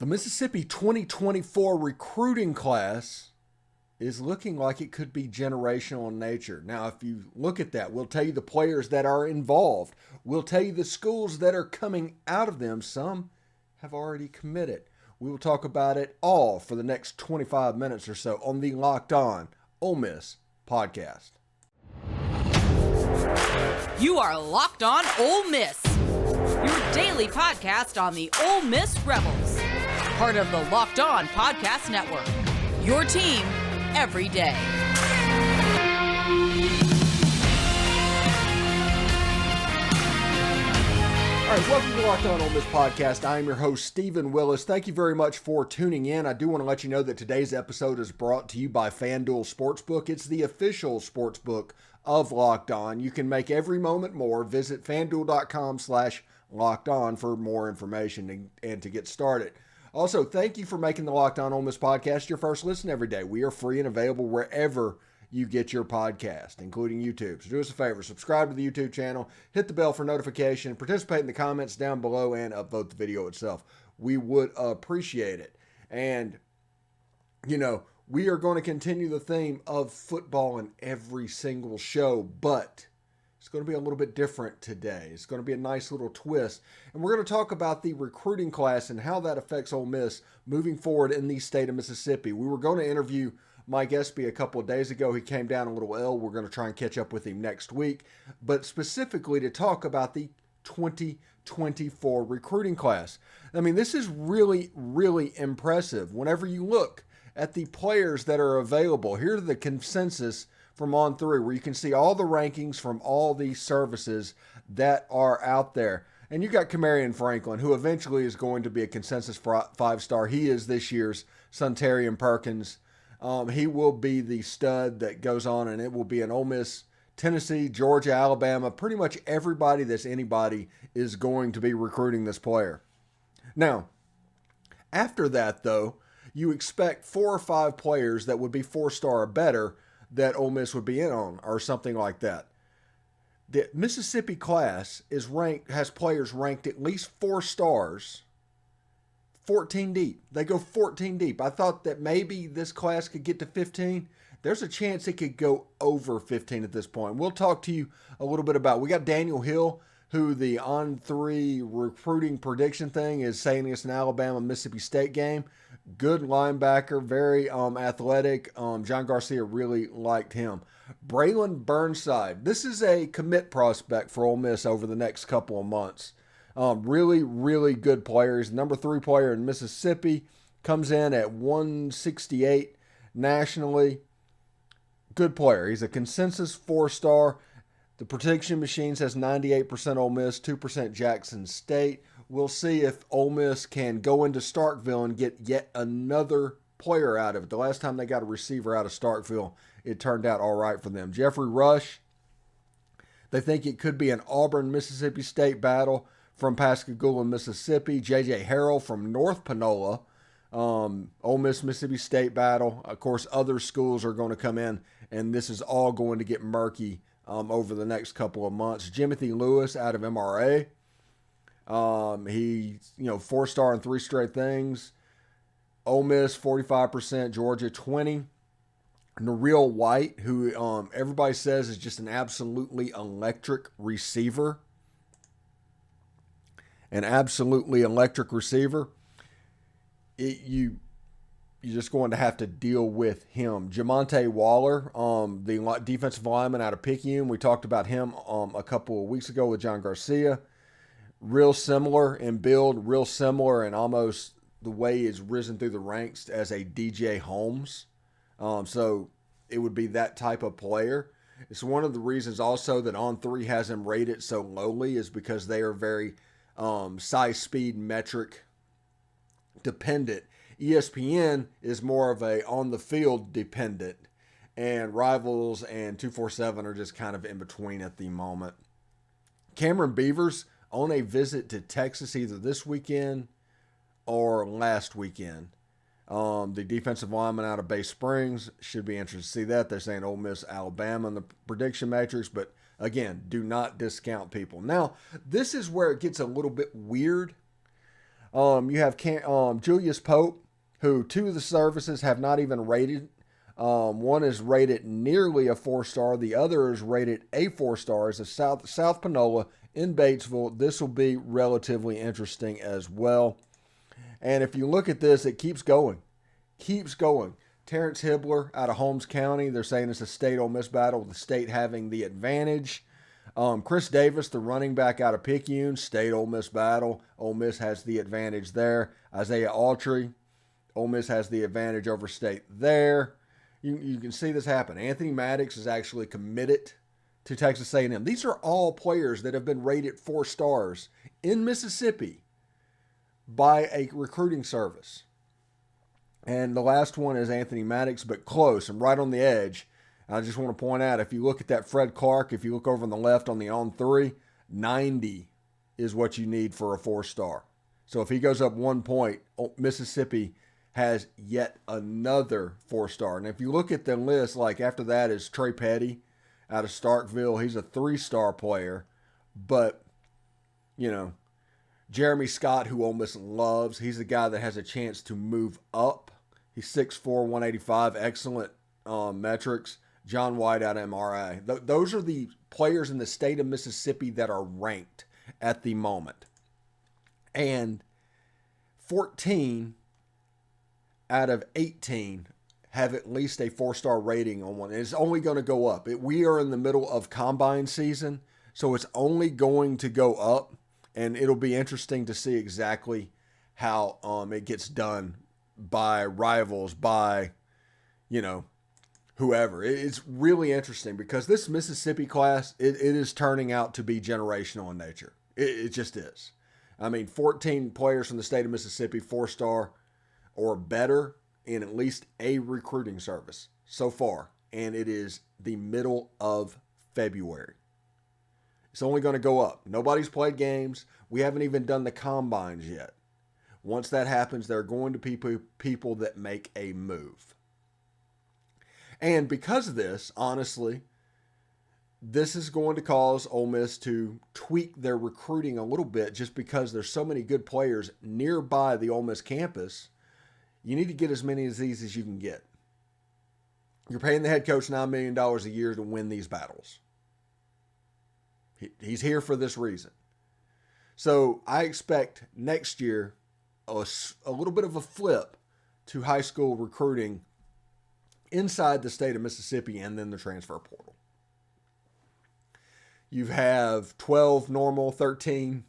The Mississippi 2024 recruiting class is looking like it could be generational in nature. Now, if you look at that, we'll tell you the players that are involved. We'll tell you the schools that are coming out of them. Some have already committed. We will talk about it all for the next 25 minutes or so on the Locked On Ole Miss podcast. You are Locked On Ole Miss, your daily podcast on the Ole Miss Rebels, part of the Locked On Podcast Network, your team every day. All right, welcome to the Locked On Ole Miss podcast. I am your host, Stephen Willis. Thank you very much for tuning in. I do want to let you know that today's episode is brought to you by FanDuel Sportsbook. It's the official sportsbook of Locked On. You can make every moment more. Visit FanDuel.com/LockedOn for more information and to get started. Also, thank you for making the Locked On Ole Miss podcast your first listen every day. We are free and available wherever you get your podcast, including YouTube. So do us a favor, subscribe to the YouTube channel, hit the bell for notification, participate in the comments down below, and upvote the video itself. We would appreciate it. And, you know, we are going to continue the theme of football in every single show, but it's going to be a little bit different today. It's going to be a nice little twist. And we're going to talk about the recruiting class and how that affects Ole Miss moving forward in the state of Mississippi. We were going to interview Mike Espy a couple of days ago. He came down a little ill. We're going to try and catch up with him next week. But specifically to talk about the 2024 recruiting class. I mean, this is really, really impressive. Whenever you look at the players that are available, here's the consensus from On3, where you can see all the rankings from all these services that are out there. And you got Kamarian Franklin, who eventually is going to be a consensus five-star. He is this year's Suntarian Perkins. He will be the stud that goes on, and it will be an Ole Miss, Tennessee, Georgia, Alabama. Pretty much everybody that's anybody is going to be recruiting this player. Now, after that, though, you expect 4 or 5 players that would be 4-star or better that Ole Miss would be in on, or something like that. The Mississippi class has players ranked at least 4 stars, 14 deep. They go 14 deep. I thought that maybe this class could get to 15. There's a chance it could go over 15 at this point. We'll talk to you a little bit about. We got Daniel Hill, who the On3 recruiting prediction thing is saying it's an Alabama-Mississippi State game. Good linebacker, very athletic. John Garcia really liked him. Braylon Burnside. This is a commit prospect for Ole Miss over the next couple of months. Really, really good player. He's the number 3 player in Mississippi. Comes in at 168 nationally. Good player. He's a consensus 4-star. The prediction machine says 98% Ole Miss, 2% Jackson State. We'll see if Ole Miss can go into Starkville and get yet another player out of it. The last time they got a receiver out of Starkville, it turned out all right for them. Jeffrey Rush, they think it could be an Auburn-Mississippi State battle from Pascagoula, Mississippi. J.J. Harrell from North Panola, Ole Miss, Mississippi State battle. Of course, other schools are going to come in, and this is all going to get murky over the next couple of months. Jimothy Lewis out of MRA. He, 4-star in 3 straight things. Ole Miss, 45%. Georgia, 20%. Noreel White, who everybody says is just an absolutely electric receiver. An absolutely electric receiver. You're just going to have to deal with him. Jamonte Waller, the defensive lineman out of Picayune. We talked about him a couple of weeks ago with John Garcia. Real similar in build, real similar in almost the way he's risen through the ranks as a DJ Holmes. So it would be that type of player. It's one of the reasons also that On3 has him rated so lowly is because they are very size, speed, metric dependent. ESPN is more of a on-the-field dependent, and Rivals and 247 are just kind of in between at the moment. Cameron Beavers on a visit to Texas either this weekend or last weekend. The defensive lineman out of Bay Springs should be interested to see that. They're saying Ole Miss, Alabama in the prediction matrix, but again, do not discount people. Now, this is where it gets a little bit weird. You have Julius Pope, who two of the services have not even rated. One is rated nearly a 4-star. The other is rated a 4-star. It's a South Panola in Batesville. This will be relatively interesting as well. And if you look at this, it keeps going. Keeps going. Terrence Hibbler out of Holmes County. They're saying it's a state Ole Miss battle, with the state having the advantage. Chris Davis, the running back out of Picayune, state Ole Miss battle. Ole Miss has the advantage there. Isaiah Autry, Ole Miss has the advantage over state there. You can see this happen. Anthony Maddox is actually committed to Texas A&M. These are all players that have been rated 4 stars in Mississippi by a recruiting service. And the last one is Anthony Maddox, but close and right on the edge. I just want to point out, if you look at that Fred Clark, if you look over on the left on the on-3, 90 is what you need for a 4-star. So if he goes up 1 point, Mississippi has yet another 4-star. And if you look at the list, like after that is Trey Petty out of Starkville. He's a 3-star player. But, you know, Jeremy Scott, who Ole Miss loves, he's the guy that has a chance to move up. He's 6'4", 185, excellent metrics. John White out of MRI. Those are the players in the state of Mississippi that are ranked at the moment. And 14 out of 18 have at least a 4-star rating on one. And it's only going to go up. We are in the middle of combine season, so it's only going to go up. And it'll be interesting to see exactly how it gets done by rivals, by, you know, whoever. It's really interesting because this Mississippi class, it is turning out to be generational in nature. It just is. I mean, 14 players from the state of Mississippi, 4-star or better in at least a recruiting service so far. And it is the middle of February. It's only going to go up. Nobody's played games. We haven't even done the combines yet. Once that happens, there are going to be people that make a move. And because of this, honestly, this is going to cause Ole Miss to tweak their recruiting a little bit, just because there's so many good players nearby the Ole Miss campus. You need to get as many of these as you can get. You're paying the head coach $9 million a year to win these battles. He's here for this reason. So I expect next year a little bit of a flip to high school recruiting inside the state of Mississippi and then the transfer portal. You have 12 normal, 13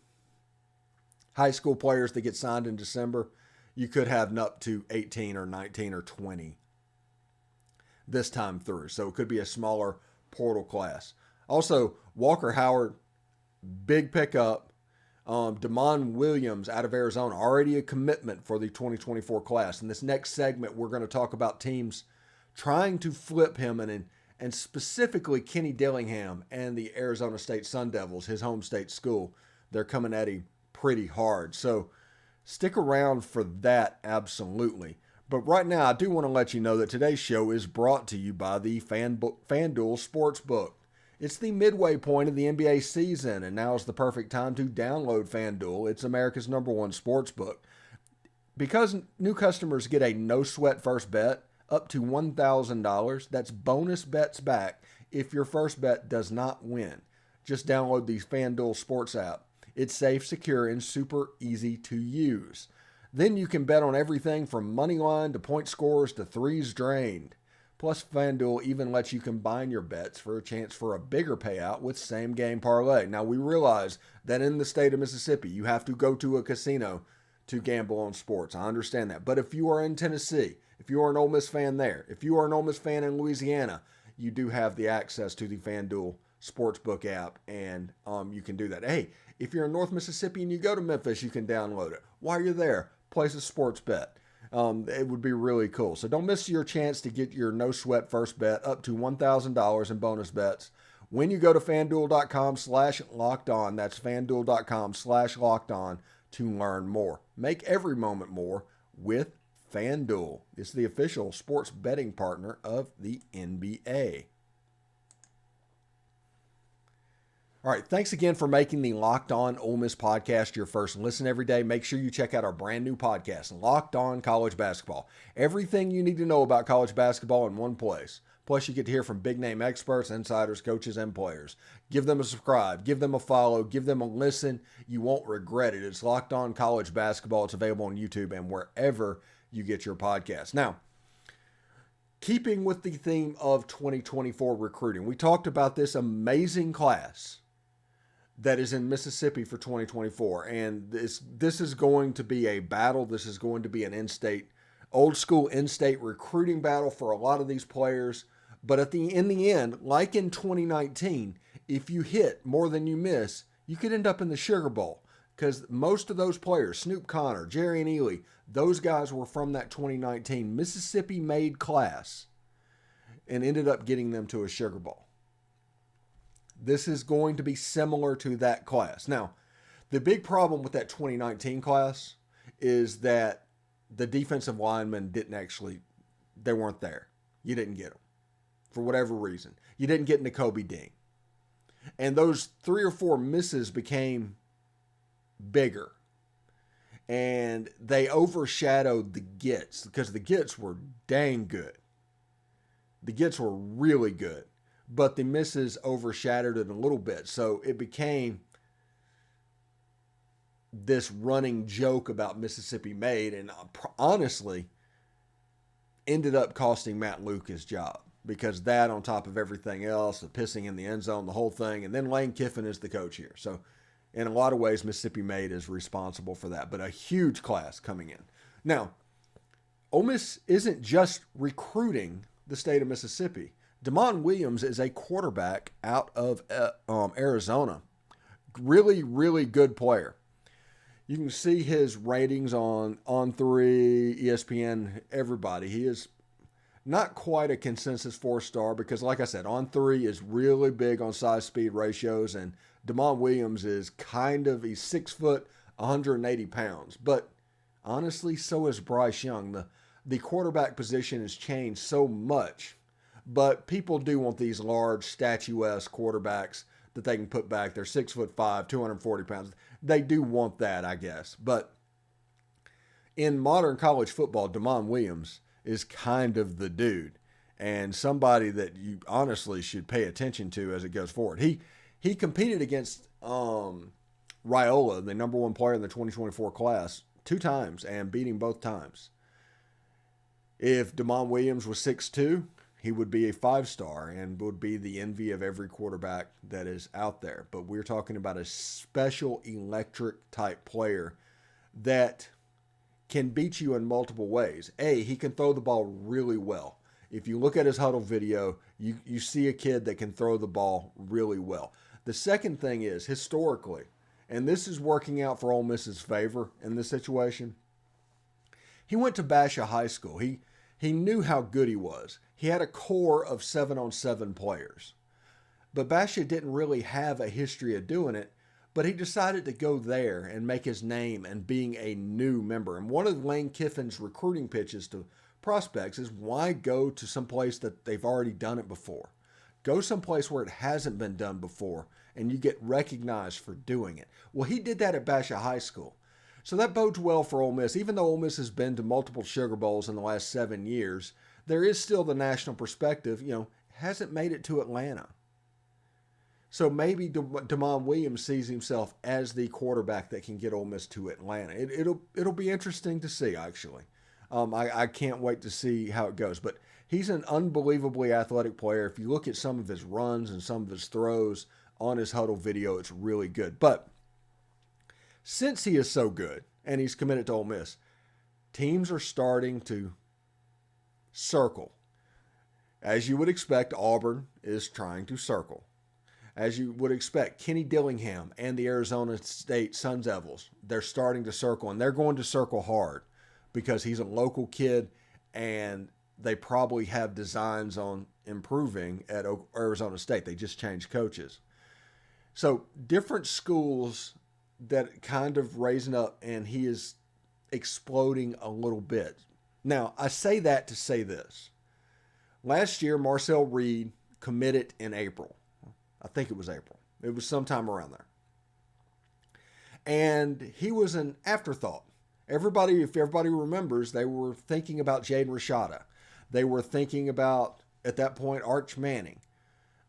high school players that get signed in December. You could have up to 18 or 19 or 20 this time through. So it could be a smaller portal class. Also, Walker Howard, big pickup. Damon Williams out of Arizona, already a commitment for the 2024 class. In this next segment, we're going to talk about teams trying to flip him, and specifically Kenny Dilingham and the Arizona State Sun Devils, his home state school. They're coming at him pretty hard. So stick around for that, absolutely. But right now, I do want to let you know that today's show is brought to you by the FanDuel Sportsbook. It's the midway point of the NBA season, and now is the perfect time to download FanDuel. It's America's #1 sportsbook. Because new customers get a no-sweat first bet, up to $1,000. That's bonus bets back if your first bet does not win. Just download the FanDuel Sports app. It's safe, secure, and super easy to use. Then you can bet on everything from money line to point scores to threes drained. Plus, FanDuel even lets you combine your bets for a chance for a bigger payout with same-game parlay. Now, we realize that in the state of Mississippi, you have to go to a casino to gamble on sports. I understand that. But if you are in Tennessee, if you are an Ole Miss fan there, if you are an Ole Miss fan in Louisiana, you do have the access to the FanDuel Sportsbook app, and you can do that. Hey, if you're in North Mississippi and you go to Memphis, you can download it. While you're there, place a sports bet. It would be really cool. So don't miss your chance to get your no-sweat first bet up to $1,000 in bonus bets when you go to FanDuel.com/lockedon. That's FanDuel.com/lockedon to learn more. Make every moment more with FanDuel. It's the official sports betting partner of the NBA. All right, thanks again for making the Locked On Ole Miss podcast your first listen every day. Make sure you check out our brand new podcast, Locked On College Basketball. Everything you need to know about college basketball in one place. Plus, you get to hear from big-name experts, insiders, coaches, and players. Give them a subscribe, give them a follow, give them a listen. You won't regret it. It's Locked On College Basketball. It's available on YouTube and wherever you get your podcasts. Now, keeping with the theme of 2024 recruiting, we talked about this amazing class that is in Mississippi for 2024. And this is going to be a battle. This is going to be an old school in-state recruiting battle for a lot of these players. But in the end, like in 2019, if you hit more than you miss, you could end up in the Sugar Bowl. Because most of those players, Snoop Connor, Jerry and Ely, those guys were from that 2019 Mississippi-made class and ended up getting them to a Sugar Bowl. This is going to be similar to that class. Now, the big problem with that 2019 class is that the defensive linemen they weren't there. You didn't get them for whatever reason. You didn't get N'Kobe Dean. And those 3 or 4 misses became bigger. And they overshadowed the gets because the gets were dang good. The gets were really good. But the misses overshadowed it a little bit. So it became this running joke about Mississippi made, and honestly ended up costing Matt Luke his job, because that, on top of everything else, the pissing in the end zone, the whole thing, and then Lane Kiffin is the coach here. So in a lot of ways, Mississippi made is responsible for that, but a huge class coming in. Now, Ole Miss isn't just recruiting the state of Mississippi. Damon Williams is a quarterback out of Arizona. Really, really good player. You can see his ratings on On3, ESPN, everybody. He is not quite a consensus 4-star because, like I said, On3 is really big on size-speed ratios, and Damon Williams is he's 6 foot, 180 pounds. But honestly, so is Bryce Young. The quarterback position has changed so much. But people do want these large, statuesque quarterbacks that they can put back. They're 6'5", 240 pounds. They do want that, I guess. But in modern college football, Damon Williams is kind of the dude, and somebody that you honestly should pay attention to as it goes forward. He competed against Raiola, the number 1 player in the 2024 class, 2 times and beat him both times. If Damon Williams was 6'2", he would be a 5-star and would be the envy of every quarterback that is out there. But we're talking about a special electric type player that can beat you in multiple ways. He can throw the ball really well. If you look at his huddle video, you see a kid that can throw the ball really well. The second thing is, historically, and this is working out for Ole Miss's favor in this situation, he went to Basha High School. He knew how good he was. He had a core of 7-on-7 players. But Basha didn't really have a history of doing it, but he decided to go there and make his name and being a new member. And one of Lane Kiffin's recruiting pitches to prospects is, why go to some place that they've already done it before? Go someplace where it hasn't been done before and you get recognized for doing it. Well, he did that at Basha High School. So that bodes well for Ole Miss. Even though Ole Miss has been to multiple Sugar Bowls in the last 7 years, there is still the national perspective, hasn't made it to Atlanta. So maybe Damon Williams sees himself as the quarterback that can get Ole Miss to Atlanta. It'll be interesting to see, actually. I can't wait to see how it goes. But he's an unbelievably athletic player. If you look at some of his runs and some of his throws on his huddle video, it's really good. But since he is so good and he's committed to Ole Miss, teams are starting to circle. As you would expect, Auburn is trying to circle. As you would expect, Kenny Dilingham and the Arizona State Sun Devils, they're starting to circle, and they're going to circle hard because he's a local kid, and they probably have designs on improving at Arizona State. They just changed coaches. So different schools that kind of raising up, and he is exploding a little bit. Now, I say that to say this. Last year, Marcel Reed committed in April. I think it was April. It was sometime around there. And he was an afterthought. If everybody remembers, they were thinking about Jaden Rashada. They were thinking about, at that point, Arch Manning.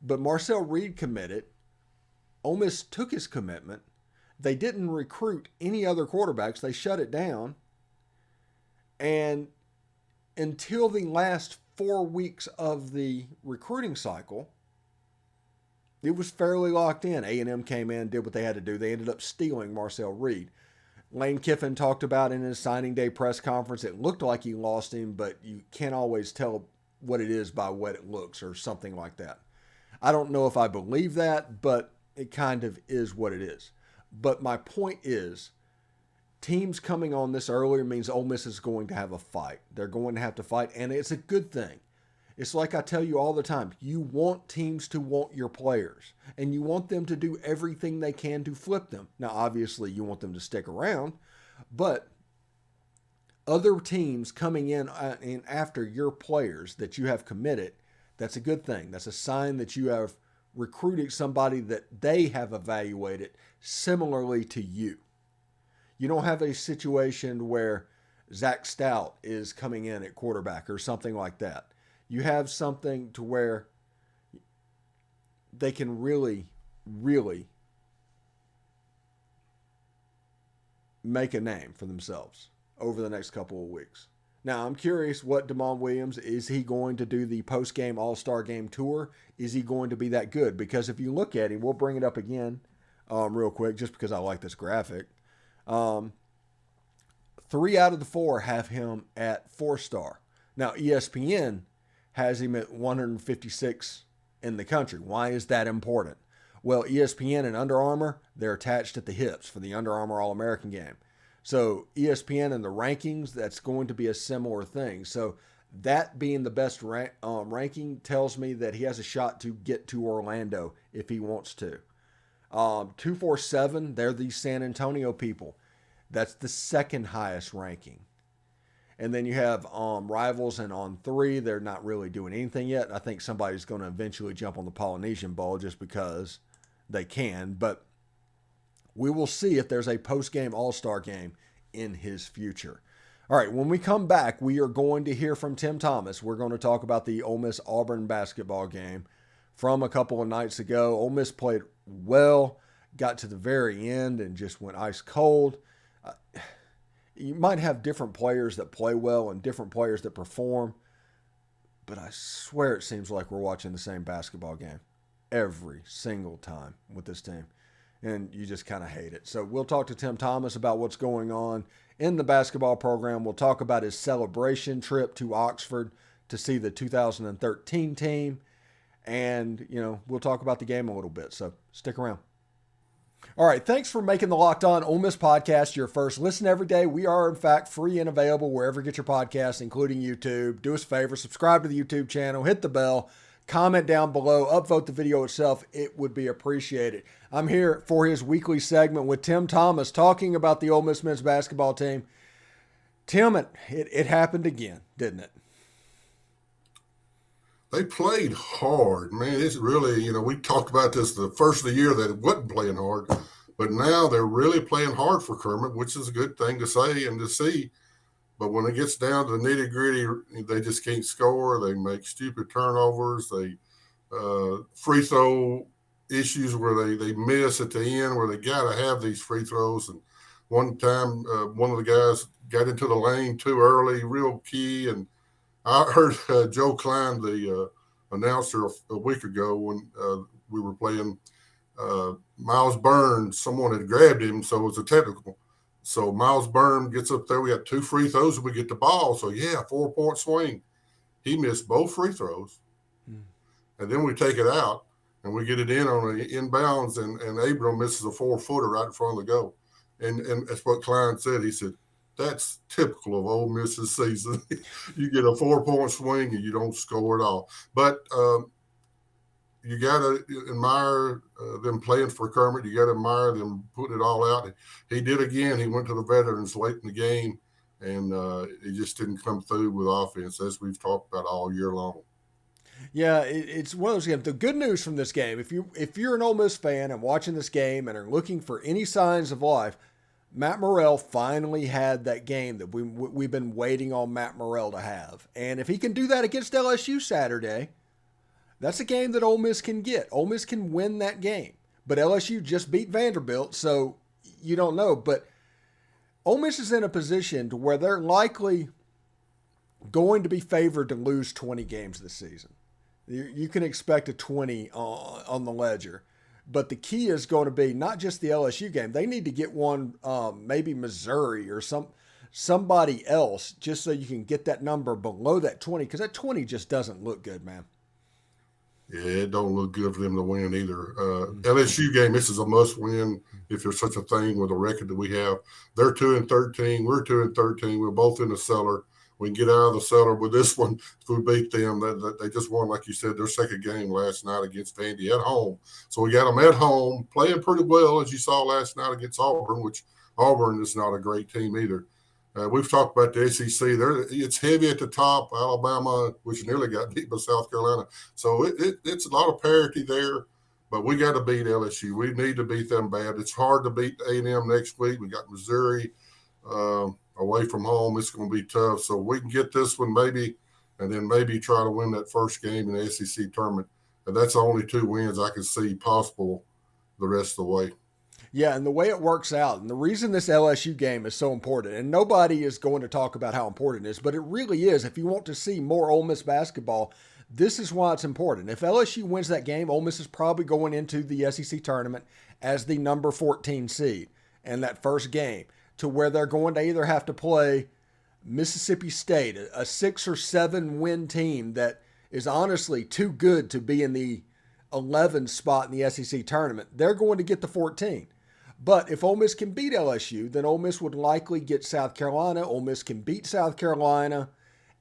But Marcel Reed committed. Ole Miss took his commitment. They didn't recruit any other quarterbacks. They shut it down. And until the last 4 weeks of the recruiting cycle, it was fairly locked in. A&M came in, did what they had to do. They ended up stealing Marcel Reed. Lane Kiffin talked about in his signing day press conference, it looked like he lost him, but you can't always tell what it is by what it looks or something like that. I don't know if I believe that, but it kind of is what it is. But my point is, teams coming on this earlier means Ole Miss is going to have a fight. They're going to have to fight, and it's a good thing. It's like I tell you all the time, you want teams to want your players, and you want them to do everything they can to flip them. Now, obviously, you want them to stick around, but other teams coming in after your players that you have committed, that's a good thing. That's a sign that you have recruited somebody that they have evaluated similarly to you. You don't have a situation where Zach Stout is coming in at quarterback or something like that. You have something to where they can really, really make a name for themselves over the next couple of weeks. Now, I'm curious what Damon Williams, is he going to do the post-game All-Star Game tour? Is he going to be that good? Because if you look at him, we'll bring it up again real quick just because I like this graphic. 3 out of the 4 have him at 4-star. Now, ESPN has him at 156 in the country. Why is that important? Well, ESPN and Under Armour, they're attached at the hips for the Under Armour All-American Game. So ESPN and the rankings, that's going to be a similar thing. So that being the best ranking tells me that he has a shot to get to Orlando if he wants to. 247, they're the San Antonio people. That's the second highest ranking. And then you have Rivals and On 3. They're not really doing anything yet. I think somebody's going to eventually jump on the Polynesian Bowl just because they can. But we will see if there's a post-game All-Star game in his future. All right, when we come back, we are going to hear from Tim Thomas. We're going to talk about the Ole Miss Auburn basketball game from a couple of nights ago. Ole Miss played well, got to the very end, and just went ice cold. You might have different players that play well and different players that perform, but I swear it seems like we're watching the same basketball game every single time with this team, and you just kind of hate it. So we'll talk to Tim Thomas about what's going on in the basketball program. We'll talk about his celebration trip to Oxford to see the 2013 team, and, we'll talk about the game a little bit, so stick around. All right, thanks for making the Locked On Ole Miss podcast your first listen every day. We are, in fact, free and available wherever you get your podcasts, including YouTube. Do us a favor, subscribe to the YouTube channel, hit the bell, comment down below, upvote the video itself. It would be appreciated. I'm here for his weekly segment with Tim Thomas talking about the Ole Miss men's basketball team. Tim, it happened again, didn't it? They played hard, man. It's really, we talked about this the first of the year that it wasn't playing hard, but now they're really playing hard for Kermit, which is a good thing to say and to see. But when it gets down to the nitty gritty, they just can't score. They make stupid turnovers. They free throw issues where they miss at the end, where they got to have these free throws. And one time, one of the guys got into the lane too early, real key, and I heard Joe Klein, the announcer, a week ago when we were playing Miles Byrne. Someone had grabbed him, so it was a technical. So Miles Byrne gets up there. We got 2 free throws, and we get the ball. So, 4-point swing. He missed both free throws. And then we take it out, and we get it in on the inbounds, and Abram misses a 4-footer right in front of the goal. And that's what Klein said. He said, that's typical of Ole Miss's season. You get a 4-point swing and you don't score at all. But you got to admire them playing for Kermit. You got to admire them putting it all out. He did again. He went to the veterans late in the game, and he just didn't come through with offense, as we've talked about all year long. Yeah, it's one of those games. The good news from this game, if you're an Ole Miss fan and watching this game and are looking for any signs of life, Matt Morel finally had that game that we've been waiting on Matt Morel to have. And if he can do that against LSU Saturday, that's a game that Ole Miss can get. Ole Miss can win that game. But LSU just beat Vanderbilt, so you don't know. But Ole Miss is in a position to where they're likely going to be favored to lose 20 games this season. You can expect a 20 on the ledger. But the key is going to be not just the LSU game. They need to get one, maybe Missouri or somebody else, just so you can get that number below that 20, because that 20 just doesn't look good, man. Yeah, it don't look good for them to win either. LSU game, this is a must-win if there's such a thing with the record that we have. They're 2-13. We're 2-13. We're both in the cellar. We can get out of the cellar with this one if we beat them. They just won, like you said, their second game last night against Vandy at home. So we got them at home playing pretty well, as you saw last night against Auburn, which Auburn is not a great team either. We've talked about the SEC. It's heavy at the top. Alabama, which nearly got beat by South Carolina. So it's a lot of parity there, but we got to beat LSU. We need to beat them bad. It's hard to beat A&M next week. We got Missouri away from home. It's going to be tough. So we can get this one maybe, and then maybe try to win that first game in the SEC tournament. And that's the only 2 wins I can see possible the rest of the way. Yeah, and the way it works out, and the reason this LSU game is so important, and nobody is going to talk about how important it is, but it really is. If you want to see more Ole Miss basketball, this is why it's important. If LSU wins that game, Ole Miss is probably going into the SEC tournament as the number 14 seed in that first game, to where they're going to either have to play Mississippi State, a 6 or 7 win team that is honestly too good to be in the 11 spot in the SEC tournament. They're going to get the 14. But if Ole Miss can beat LSU, then Ole Miss would likely get South Carolina. Ole Miss can beat South Carolina,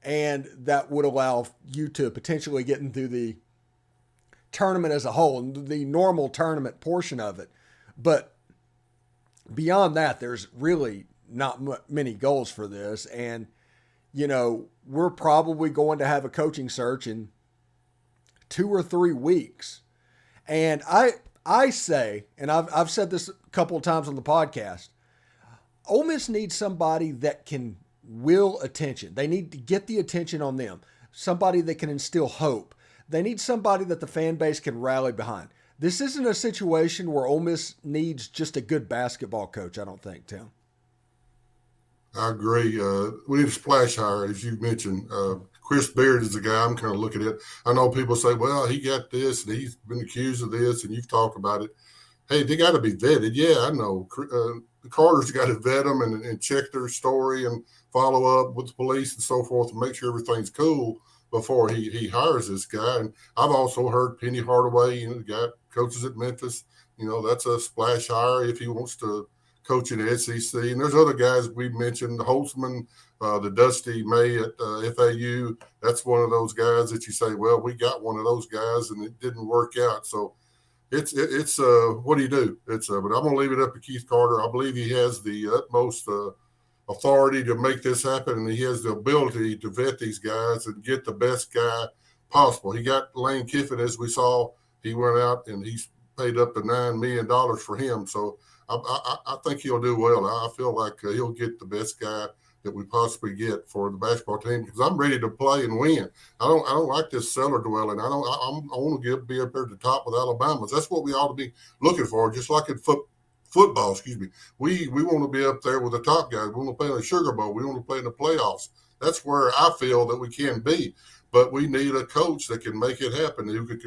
and that would allow you to potentially get into the tournament as a whole, the normal tournament portion of it. But beyond that, there's really not many goals for this. And, you know, we're probably going to have a coaching search in 2 or 3 weeks. And I say, and I've said this a couple of times on the podcast, Ole Miss needs somebody that can will attention. They need to get the attention on them. Somebody that can instill hope. They need somebody that the fan base can rally behind. This isn't a situation where Ole Miss needs just a good basketball coach, I don't think, Tim. I agree. We need a splash hire, as you mentioned. Chris Beard is the guy I'm kind of looking at. I know people say, well, he got this and he's been accused of this and you've talked about it. Hey, they got to be vetted. Yeah, I know. The Carter's got to vet them and check their story and follow up with the police and so forth and make sure everything's cool before he hires this guy. And I've also heard Penny Hardaway, the guy coaches at Memphis, that's a splash hire if he wants to coach in the SEC. And there's other guys we mentioned, Holtzman, the Dusty May at FAU. That's one of those guys that you say, well, we got one of those guys and it didn't work out. So it's what do you do? But I'm going to leave it up to Keith Carter. I believe he has the utmost authority to make this happen, and he has the ability to vet these guys and get the best guy possible. He got Lane Kiffin, as we saw. He went out and he's paid up to $9 million for him. So I think he'll do well. I feel like he'll get the best guy that we possibly get for the basketball team, because I'm ready to play and win. I don't like this cellar dwelling. I want to be up there at the top with Alabama. That's what we ought to be looking for, just like in football. We want to be up there with the top guys. We want to play in the Sugar Bowl. We want to play in the playoffs. That's where I feel that we can be. But we need a coach that can make it happen, who can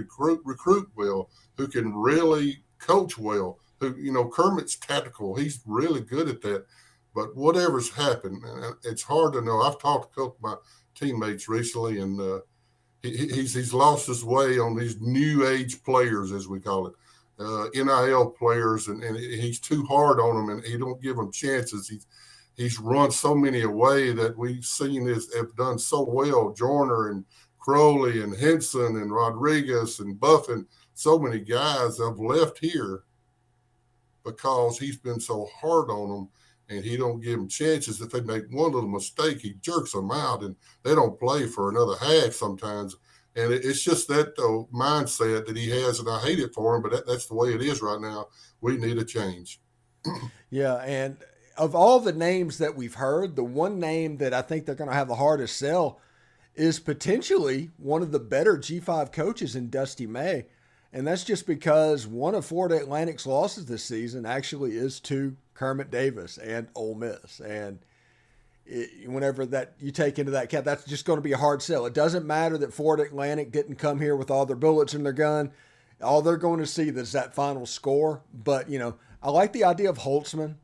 recruit well, who can really coach well. Kermit's tactical. He's really good at that. But whatever's happened, it's hard to know. I've talked to a couple of my teammates recently, and he's lost his way on these new age players, as we call it, NIL players, and he's too hard on them, and he don't give them chances. He's run so many away that we've seen have done so well. Joyner and Crowley and Henson and Rodriguez and Buffin, so many guys have left here because he's been so hard on them. And he don't give them chances. If they make one little mistake, he jerks them out, and they don't play for another half sometimes. And it's just that mindset that he has, and I hate it for him, but that's the way it is right now. We need a change. Yeah, and of all the names that we've heard, the one name that I think they're going to have the hardest sell is potentially one of the better G5 coaches in Dusty May. And that's just because one of Florida Atlantic's losses this season actually is to Kermit Davis and Ole Miss. And whenever that you take into that account, that's just going to be a hard sell. It doesn't matter that Florida Atlantic didn't come here with all their bullets in their gun. All they're going to see is that final score. But, I like the idea of Holtzman.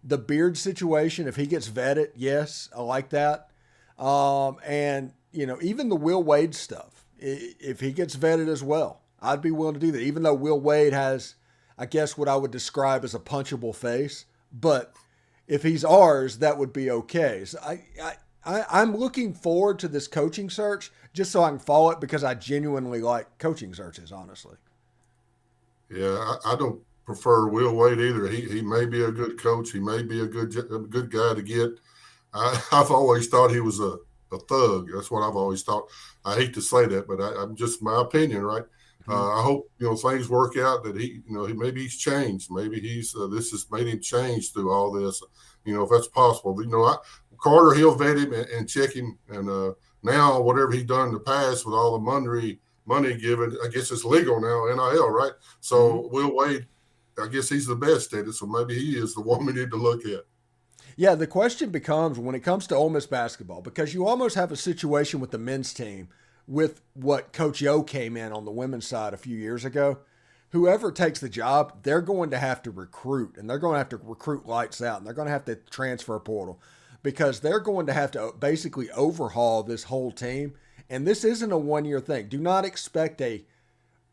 The Beard situation, if he gets vetted, yes, I like that. And, even the Will Wade stuff, if he gets vetted as well, I'd be willing to do that, even though Will Wade has, I guess, what I would describe as a punchable face. But if he's ours, that would be okay. So I'm looking forward to this coaching search just so I can follow it, because I genuinely like coaching searches, honestly. Yeah, I don't prefer Will Wade either. He may be a good coach. He may be a good guy to get. I've always thought he was a thug. That's what I've always thought. I hate to say that, but I'm just my opinion, right? I hope things work out, that he maybe he's changed. Maybe this has made him change through all this. If that's possible. Carter, he'll vet him and check him, and now whatever he done in the past with all the money given, I guess it's legal now, NIL, right? So Will Wade, I guess he's the best at it. So maybe he is the one we need to look at. Yeah, the question becomes, when it comes to Ole Miss basketball, because you almost have a situation with the men's team with what Coach Yo came in on the women's side a few years ago. Whoever takes the job, they're going to have to recruit, and they're going to have to recruit lights out, and they're going to have to transfer portal, because they're going to have to basically overhaul this whole team. And this isn't a one-year thing. Do not expect a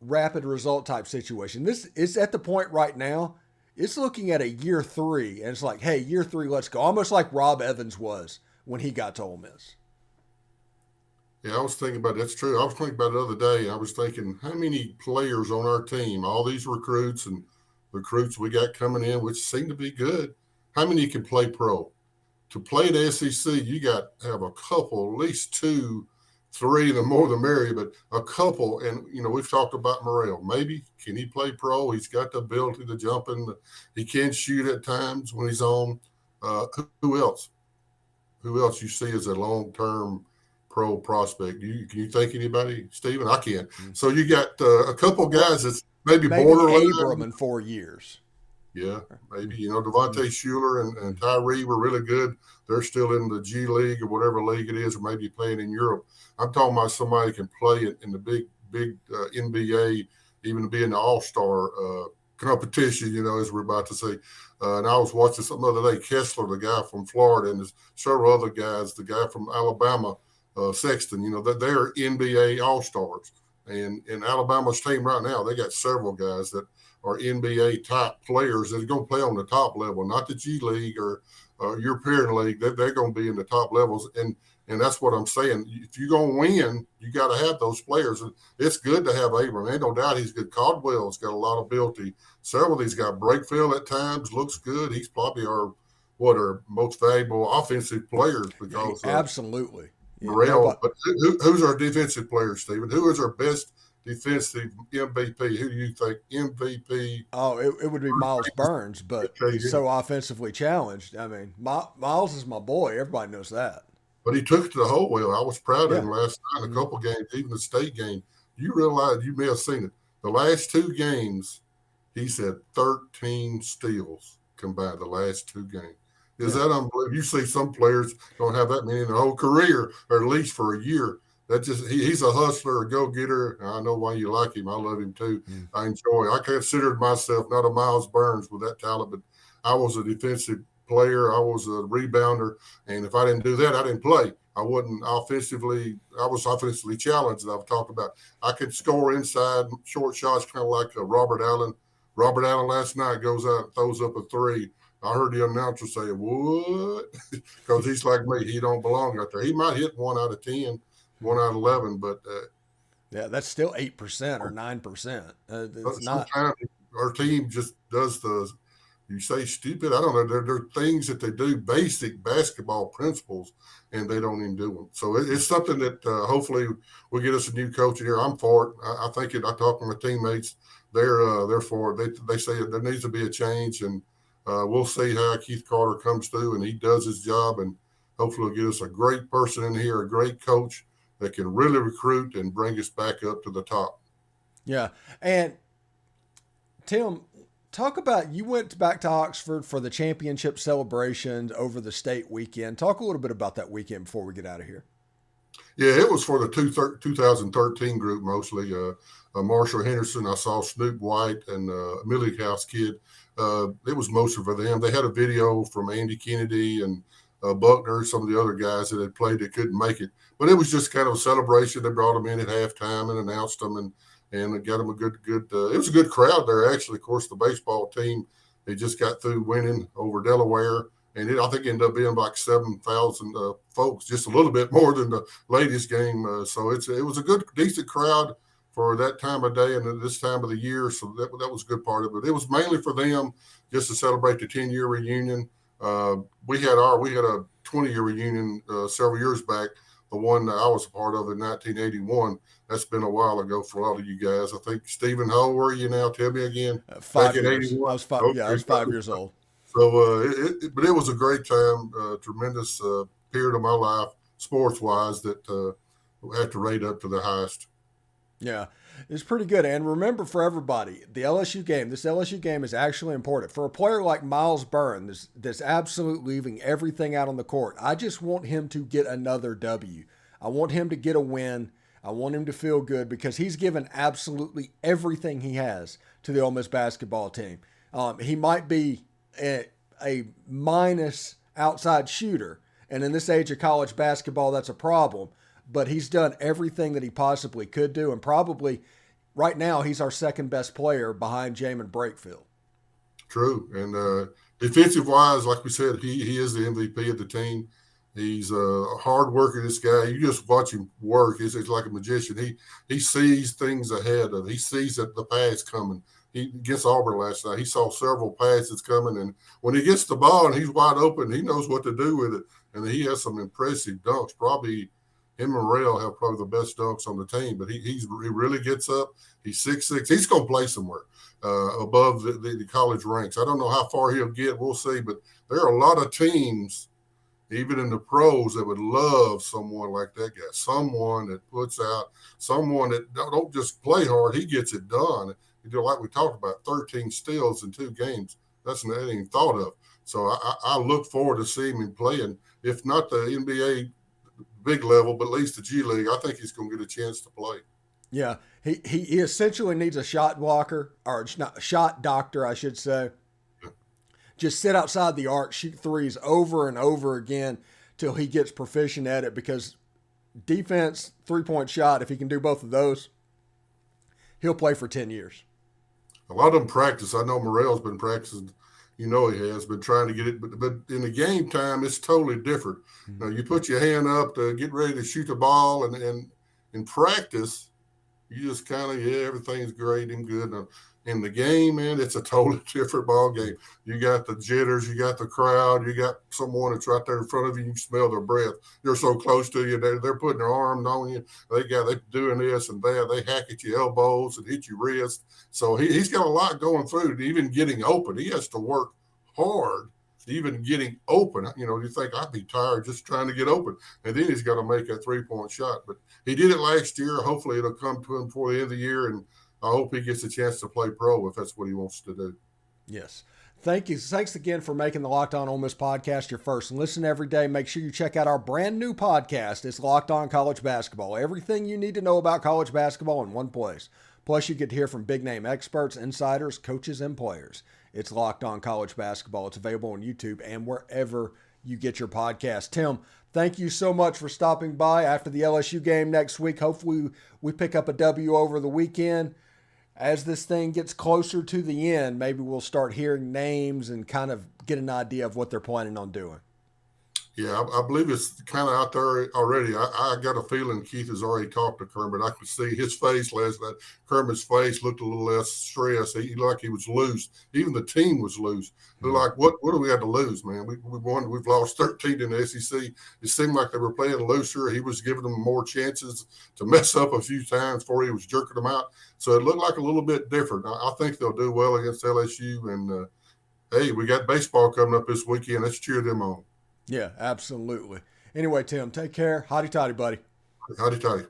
rapid result type situation. This is at the point right now, it's looking at a year 3, and it's like, hey, year 3, let's go. Almost like Rob Evans was when he got to Ole Miss. Yeah, I was thinking about that's true. I was thinking about it the other day. I was thinking, how many players on our team, all these recruits we got coming in, which seem to be good, how many can play pro? To play the SEC, you got to have a couple, at least 2, 3, the more the merrier, but a couple. And, we've talked about Morel. Maybe, can he play pro? He's got the ability to jump in. He can shoot at times when he's on. Who else? Who else you see as a long-term pro prospect? Can you think anybody, Stephen? I can't. So you got a couple guys that's maybe borderline. Abram in 4 years. Yeah, maybe. Devontae Shuler and Tyree were really good. They're still in the G League or whatever league it is, or maybe playing in Europe. I'm talking about somebody who can play in the big NBA, even to be in the All-Star competition, as we're about to say. And I was watching something the other day, Kessler, the guy from Florida, and there's several other guys, the guy from Alabama, Sexton, they're NBA All-Stars. And in Alabama's team right now, they got several guys that are NBA type players that are going to play on the top level, not the G League or European League. They're going to be in the top levels. And that's what I'm saying. If you're going to win, you got to have those players. And it's good to have Abram. Ain't no doubt he's good. Caldwell's got a lot of ability. Several of these got Breakfield at times, looks good. He's probably our most valuable offensive players because absolutely. Morel. But who's our defensive player, Stephen? Who is our best defensive MVP? Who do you think MVP? Oh, it would be Miles Burns, but he's so offensively challenged. I mean, Miles is my boy. Everybody knows that. But he took it to the whole way. I was proud of him last night in a couple games, even the state game. You realize, you may have seen it, the last 2 games, he said 13 steals combined, the last 2 games. Is that unbelievable? You see some players don't have that many in their whole career, or at least for a year. That just he's a hustler, a go-getter. I know why you like him. I love him too. I enjoy. I considered myself not a Miles Burns with that talent, but I was a defensive player. I was a rebounder, and if I didn't do that, I didn't play. I wasn't offensively. I was offensively challenged. That I've talked about. I could score inside short shots, kind of like Robert Allen. Robert Allen last night goes out and throws up a 3. I heard the announcer say, "What?" Because he's like me. He don't belong out there. He might hit 1 out of 10. 1 out of 11, but yeah, that's still 8% or 9%. It's not. Our team just does you say stupid? I don't know. There are things that they do, basic basketball principles, and they don't even do them. So it's something that hopefully will get us a new coach in here. I'm for it. I think I talk to my teammates. They're for it. They say there needs to be a change, and we'll see how Keith Carter comes through and he does his job, and hopefully we'll get us a great person in here, a great coach that can really recruit and bring us back up to the top. Yeah. And Tim, talk about, you went back to Oxford for the championship celebrations over the state weekend. Talk a little bit about that weekend before we get out of here. Yeah, it was for the 2013 group mostly. Marshall Henderson, I saw Snoop White and Millie House kid. It was mostly for them. They had a video from Andy Kennedy and Buckner, some of the other guys that had played that couldn't make it. But it was just kind of a celebration. They brought them in at halftime and announced them and got them a good. It was a good crowd there, actually. Of course, the baseball team, they just got through winning over Delaware. And I think it ended up being like 7,000 folks, just a little bit more than the ladies' game. So it was a good, decent crowd for that time of day and this time of the year. So that was a good part of it. It was mainly for them just to celebrate the 10-year reunion. We had a 20-year reunion several years back. The one that I was a part of in 1981. That's been a while ago for a lot of you guys. I think, Stephen, how old were you now? Tell me again. 5 years. I was 5. Okay. Yeah, I was 5 years old. So, but it was a great time, tremendous period of my life, sports-wise, that I have to rate up to the highest. Yeah, it's pretty good. And remember, for everybody, this LSU game is actually important. For a player like Miles Byrne, that's absolutely leaving everything out on the court, I just want him to get another W. I want him to get a win. I want him to feel good because he's given absolutely everything he has to the Ole Miss basketball team. He might be a minus outside shooter, and in this age of college basketball, that's a problem. But he's done everything that he possibly could do, and probably right now he's our second best player behind Jamin Brakefield. True, and defensive-wise, like we said, he is the MVP of the team. He's a hard worker, this guy. You just watch him work. He's like a magician. He sees things ahead of. He sees that the pass coming. He against Auburn last night, he saw several passes coming, and when he gets the ball and he's wide open, he knows what to do with it, and he has some impressive dunks. Probably him and Morel have probably the best dunks on the team, but he really gets up. He's 6'6". He's going to play somewhere above the college ranks. I don't know how far he'll get. We'll see, but there are a lot of teams, even in the pros, that would love someone like that guy, someone that puts out, someone that don't just play hard. He gets it done. Like we talked about, 13 steals in 2 games. That's not even thought of. So I look forward to seeing him playing, if not the NBA big level, but at least the G League. I think he's going to get a chance to play. Yeah, he essentially needs a shot blocker, or not, a shot doctor, I should say. Yeah. Just sit outside the arc, shoot threes over and over again till he gets proficient at it, because defense, three-point shot, if he can do both of those, he'll play for 10 years. A lot of them practice. I know Morel's been practicing. You know he has been trying to get it, but in the game time, it's totally different. Mm-hmm. You put your hand up to get ready to shoot the ball, and in practice, you just kind of, everything's great and good. Now, in the game, man, it's a totally different ball game. You got the jitters, you got the crowd, you got someone that's right there in front of you. You smell their breath. They're so close to you. They're putting their arm on you. They're doing this and that. They hack at your elbows and hit your wrist. So he's got a lot going through. Even getting open, he has to work hard. Even getting open, you think I'd be tired just trying to get open, and then he's got to make that 3-point shot. But he did it last year. Hopefully, it'll come to him before the end of the year, and I hope he gets a chance to play pro if that's what he wants to do. Yes. Thank you. Thanks again for making the Locked On Ole Miss podcast your first listen every day. Make sure you check out our brand new podcast. It's Locked On College Basketball. Everything you need to know about college basketball in one place. Plus, you get to hear from big-name experts, insiders, coaches, and players. It's Locked On College Basketball. It's available on YouTube and wherever you get your podcast. Tim, thank you so much for stopping by after the LSU game next week. Hopefully, we pick up a W over the weekend. As this thing gets closer to the end, maybe we'll start hearing names and kind of get an idea of what they're planning on doing. Yeah, I believe it's kind of out there already. I got a feeling Keith has already talked to Kermit. I could see his face last night. Kermit's face looked a little less stressed. He looked like he was loose. Even the team was loose. They're like, what do we have to lose, man? We won. We've lost 13 in the SEC. It seemed like they were playing looser. He was giving them more chances to mess up a few times before he was jerking them out. So it looked like a little bit different. I think they'll do well against LSU. And, hey, we got baseball coming up this weekend. Let's cheer them on. Yeah, absolutely. Anyway, Tim, take care. Hotty toddy, buddy. Howdy, toddy.